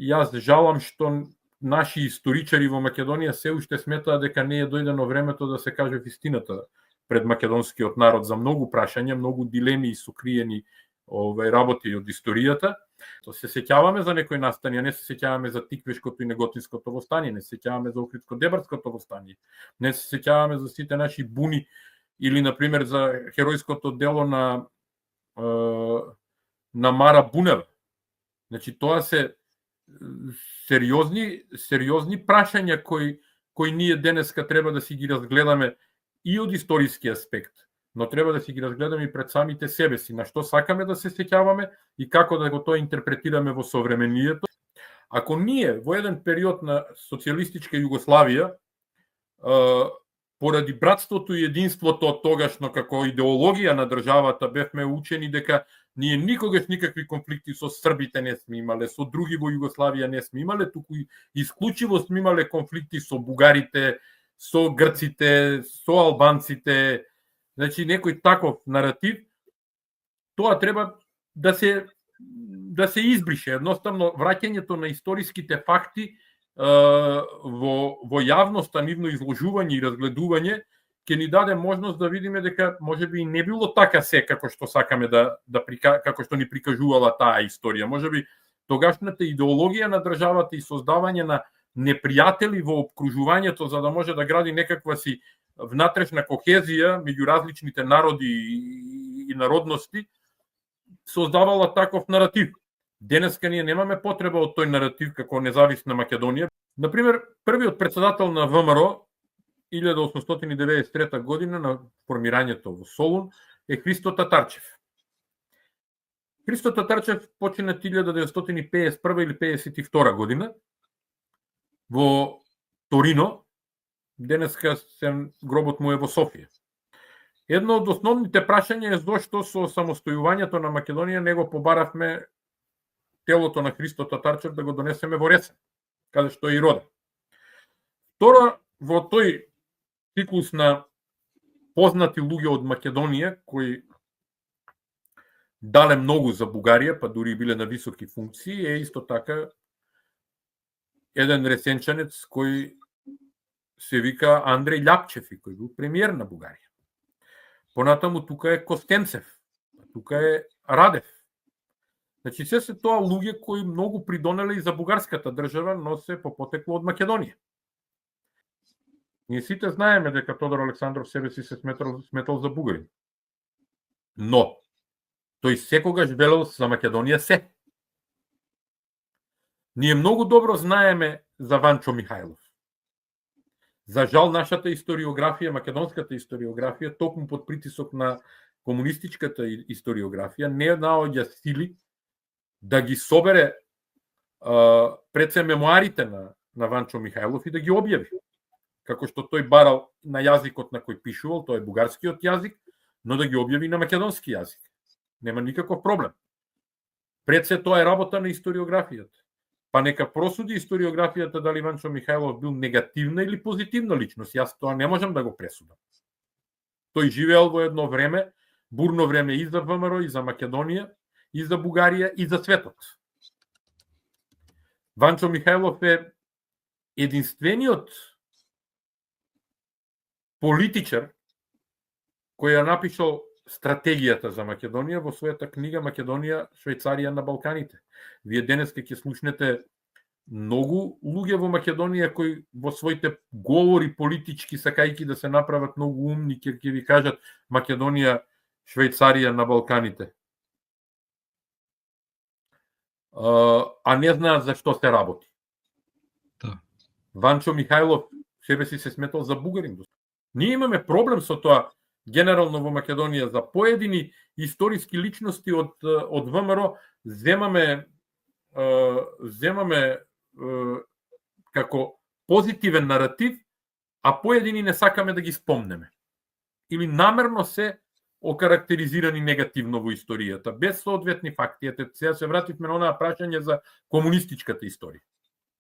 Јас жалам што наши историчари во Македонија се уште сметаат дека не е дојдено времето да се каже вистината пред македонскиот народ за многу прашања, многу дилеми и сокриени работи од историјата. Се сеќаваме за некои настанија, не се сеќаваме за Тиквешкото и Неготинското востание, не се сеќаваме за Охридско-Дебарското востание, не се сеќаваме за сите наши буни или, например, за херојското дело на Мара Бунева. Значи, тоа се сериозни прашања кои ние денеска треба да си ги разгледаме и од историски аспект, но треба да си ги разгледаме и пред самите себе си, на што сакаме да се сеќаваме и како да го тоа интерпретираме во современието. Ако ние во еден период на социјалистичка Југославија, поради братството и единството тогашно како идеологија на државата, бевме учени дека ние никогаш никакви конфликти со србите не сме имале, со други во Југославија не сме имале, туку исклучиво сме имале конфликти со бугарите, со грците, со албанците. Значи, некој таков наратив, тоа треба да се избрише. Едноставно, враќањето на историските факти во јавноста, нивно изложување и разгледување, ќе ни даде можност да видиме дека можеби не било така се како што сакаме како што ни прикажувала таа историја. Можеби тогашната идеологија на државата и создавање на непријатели во обкружувањето за да може да гради некаква си внатрешна кохезија меѓу различните народи и народности создавала таков наратив. Денеска ние немаме потреба од тој наратив како независна Македонија. Например, првиот председател на ВМРО 1893 година на формирањето во Солун е Христо Татарчев. Христо Татарчев почина 1951 или 52 година во Торино, денеска гробот му е во Софија. Едно од основните прашања е зошто со самостојувањето на Македонија не го побаравме телото на Христо Татарчев да го донесеме во Ресен, каде што е и роден. Второ, во тој циклус на познати луѓе од Македонија, кои дале многу за Бугарија, па дури биле на високи функции, е исто така еден ресенчанец кој се вика Андреј Љапчев и кој бил премиер на Бугарија. Понатаму тука е Костенцев, тука е Радев. Значи, се тоа луѓе кои многу придонеле и за бугарската држава, но се по потекло од Македонија. Ние сите знаеме дека Тодор Александров себе си се сметал за бугарин. Но, тој секогаш велел за Македонија се. Ние многу добро знаеме за Ванчо Михајлов. За жал, нашата историографија, македонската историографија, токму под притисок на комунистичката историографија, не наоѓа сили да ги собере пред се мемуарите на Ванчо Михајлов и да ги објави. Како што тој барал на јазикот на кој пишувал, тој е бугарскиот јазик, но да ги објави на македонски јазик. Нема никаков проблем. Пред се тоа е работа на историографијата. Па нека просуди историографијата дали Ванчо Михајлов бил негативна или позитивна личност. Јас тоа не можам да го пресудам. Тој живеел во едно време, бурно време и за ВМРО, и за Македонија, и за Бугарија, и за светот. Ванчо Михајлов е единствениот политичар кој ја напишал стратегијата за Македонија во својата книга Македонија, Швајцарија на Балканите. Вие денеска ќе слушнете многу луѓе во Македонија кои во своите говори политички, сакајки да се направат многу умни, ќе ви кажат Македонија, Швајцарија на Балканите. А не знаат за што се работи. Да. Ванчо Михајлов себе си се сметал за бугарин. Ние имаме проблем со тоа генерално во Македонија, за поедини историски личности од ВМРО земаме како позитивен наратив, а поедини не сакаме да ги спомнеме. Или намерно се окарактеризирани негативно во историјата, без соодветни факти. Ете, сега се вративме на онаа прашање за комунистичката историја.